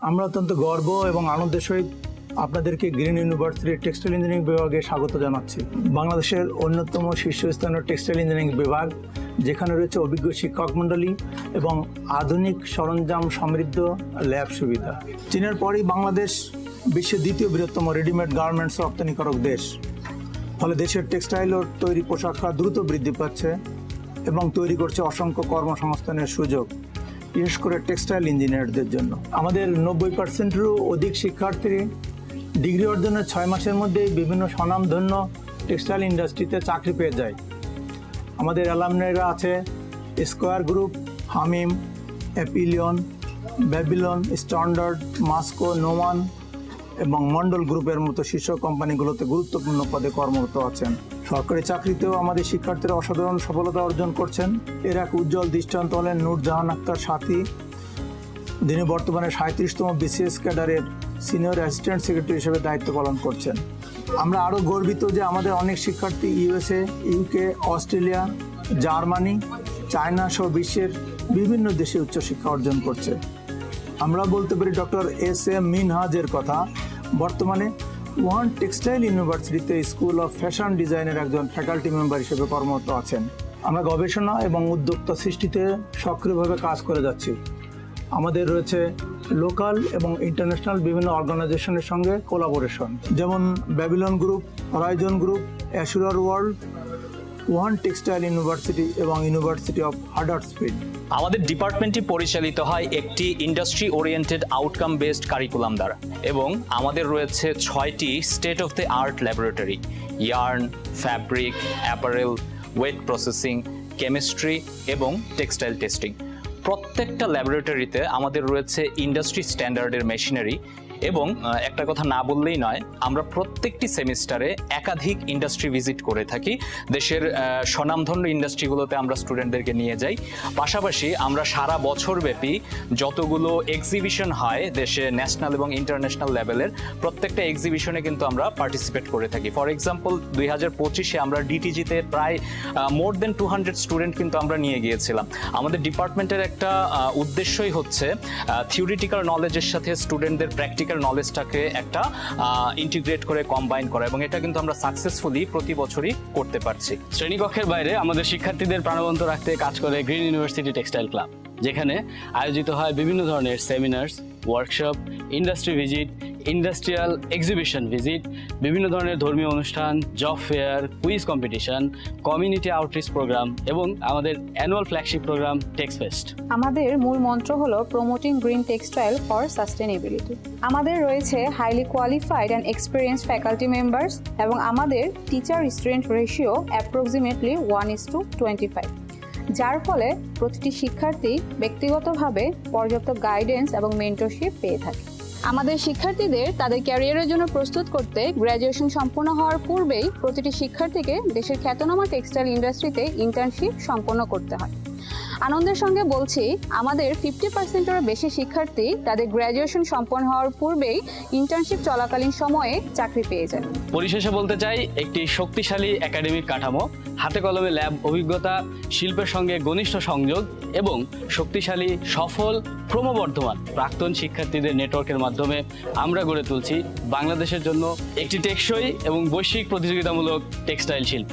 আমরা অত্যন্ত গর্ব এবং আনন্দের সহিত আপনাদেরকে গ্রিন ইউনিভার্সিটির টেক্সটাইল ইঞ্জিনিয়ারিং বিভাগে স্বাগত জানাচ্ছি। বাংলাদেশের অন্যতম শীর্ষস্থানীয় টেক্সটাইল ইঞ্জিনিয়ারিং বিভাগ, যেখানে রয়েছে অভিজ্ঞ শিক্ষক মণ্ডলী এবং আধুনিক সরঞ্জাম সমৃদ্ধ ল্যাব সুবিধা। চীনের পরই বাংলাদেশ বিশ্বের দ্বিতীয় বৃহত্তম রেডিমেড গার্মেন্টস রপ্তানিকারক দেশ। ফলে দেশের টেক্সটাইল ও তৈরি পোশাক খাত দ্রুত বৃদ্ধি পাচ্ছে এবং তৈরি করছে অসংখ্য কর্মসংস্থানের সুযোগ, বিশেষ করে টেক্সটাইল ইঞ্জিনিয়ারদের জন্য। আমাদের 90%-এরও অধিক শিক্ষার্থী ডিগ্রি অর্জনের 6 মাসের মধ্যেই বিভিন্ন স্বনামধন্য টেক্সটাইল ইন্ডাস্ট্রিতে চাকরি পেয়ে যায়। আমাদের অ্যালামনাইরা আছে স্কয়ার গ্রুপ, হামিম, অ্যাপিলিয়ন, ব্যাবিলন, স্ট্যান্ডার্ড, মাস্কো, নোমান এবং মন্ডল গ্রুপের মতো শীর্ষ কোম্পানিগুলোতে গুরুত্বপূর্ণ পদে কর্মরত আছেন। সরকারি চাকরিতেও আমাদের শিক্ষার্থীরা অসাধারণ সফলতা অর্জন করছেন। এর এক উজ্জ্বল দৃষ্টান্ত হলেন নূরজাহান আক্তার সাথী, যিনি বর্তমানে 37তম বিসিএস ক্যাডারের সিনিয়র অ্যাসিস্ট্যান্ট সেক্রেটারি হিসেবে দায়িত্ব পালন করছেন। আমরা আরও গর্বিত যে আমাদের অনেক শিক্ষার্থী USA, UK, Australia, Germany, China সহ বিশ্বের বিভিন্ন দেশে উচ্চশিক্ষা অর্জন করছে। আমরা বলতে পারি ডক্টর এস.এম. মিনহাজের কথা। বর্তমানে ওয়ান টেক্সটাইল ইউনিভার্সিটিতে স্কুল অফ ফ্যাশন ডিজাইনের একজন ফ্যাকাল্টি মেম্বার হিসেবে কর্মরত আছেন। আমরা গবেষণা এবং উদ্যোক্তা সৃষ্টিতে সক্রিয়ভাবে কাজ করে যাচ্ছি। আমাদের রয়েছে লোকাল এবং ইন্টারন্যাশনাল বিভিন্ন অর্গানাইজেশনের সঙ্গে কোলাবোরেশন, যেমন ব্যাবিলন গ্রুপ, হরাইজন গ্রুপ, অ্যাশুরার ওয়ার্ল্ড, ওয়ান টেক্সটাইল ইউনিভার্সিটি এবং ইউনিভার্সিটি অফ হাডার্সফিল্ড। আমাদের ডিপার্টমেন্টটি পরিচালিত হয় একটি industry oriented outcome based curriculum দ্বারা এবং আমাদের রয়েছে 6টি state of the art laboratory: yarn, fabric, apparel, wet processing, chemistry এবং টেক্সটাইল টেস্টিং। প্রত্যেকটা ল্যাবরেটরিতে আমাদের রয়েছে ইন্ডাস্ট্রি স্ট্যান্ডার্ডের মেশিনারি এবং একটা কথা না বললেই নয়, আমরা প্রত্যেকটি সেমিস্টারে একাধিক ইন্ডাস্ট্রি ভিজিট করে থাকি। দেশের স্বনামধন্য ইন্ডাস্ট্রিগুলোতে আমরা স্টুডেন্টদেরকে নিয়ে যাই। পাশাপাশি আমরা সারা বছরব্যাপী যতগুলো এক্সিবিশন হয় দেশে ন্যাশনাল এবং ইন্টারন্যাশনাল লেভেলের, প্রত্যেকটা এক্সিবিশনে কিন্তু আমরা পার্টিসিপেট করে থাকি। ফর এক্সাম্পল 2025-এ আমরা ডিটিজিতে প্রায় মোর দেন 200 স্টুডেন্ট কিন্তু আমরা নিয়ে গিয়েছিলাম। আমাদের ডিপার্টমেন্টের একটা উদ্দেশ্যই হচ্ছে থিওরিটিক্যাল নলেজের সাথে স্টুডেন্টদের প্র্যাকটিক্যাল নলেজটাকে একটা ইন্টিগ্রেট করে কম্বাইন করা, এবং এটা কিন্তু আমরা সাকসেসফুলি প্রতি বছরই করতে পারছি। শ্রেণীকক্ষের বাইরে আমাদের শিক্ষার্থীদের প্রাণবন্ত রাখতে কাজ করে গ্রিন ইউনিভার্সিটি টেক্সটাইল ক্লাব, যেখানে আয়োজিত হয় বিভিন্ন ধরনের seminars, workshop, industry visit, industrial exhibition visit, বিভিন্ন ধরনের ধর্মীয় অনুষ্ঠান, job fair, quiz competition, community outreach program এবং আমাদের অ্যানুয়াল ফ্ল্যাগশিপ প্রোগ্রাম টেক্সফেস্ট। আমাদের মূল মন্ত্র হলো promoting green textile for sustainability. আমাদের রয়েছে highly qualified and experienced faculty members এবং আমাদের টিচার স্টুডেন্ট রেশিও অ্যাপ্রক্সিমেটলি 1:25, যার ফলে প্রতিটি শিক্ষার্থী ব্যক্তিগতভাবে পর্যাপ্ত গাইডেন্স এবং মেন্টরশিপ পেয়ে থাকে। আমাদের শিক্ষার্থীদের তাদের ক্যারিয়ারের জন্য প্রস্তুত করতে গ্র্যাজুয়েশন সম্পূর্ণ হওয়ার পূর্বেই প্রতিটি শিক্ষার্থীকে দেশের খ্যাতনামা টেক্সটাইল ইন্ডাস্ট্রিতে ইন্টার্নশিপ সম্পন্ন করতে হয়। আনন্দের সঙ্গে বলছি, আমাদের 50%-এরও বেশি শিক্ষার্থী তাদের গ্র্যাজুয়েশন সম্পন্ন হওয়ার পূর্বেই ইন্টার্নশিপ চলাকালীন সময়ে চাকরি পেয়ে যায়। পরিশেষে বলতে চাই, একটি শক্তিশালী একাডেমিক কাঠামো, হাতে কলমে ল্যাব অভিজ্ঞতা, শিল্পের সঙ্গে ঘনিষ্ঠ সংযোগ এবং শক্তিশালী, সফল, ক্রমবর্ধমান প্রাক্তন শিক্ষার্থীদের নেটওয়ার্কের মাধ্যমে আমরা গড়ে তুলছি বাংলাদেশের জন্য একটি টেকসই এবং বৈশ্বিক প্রতিযোগিতামূলক টেক্সটাইল শিল্প।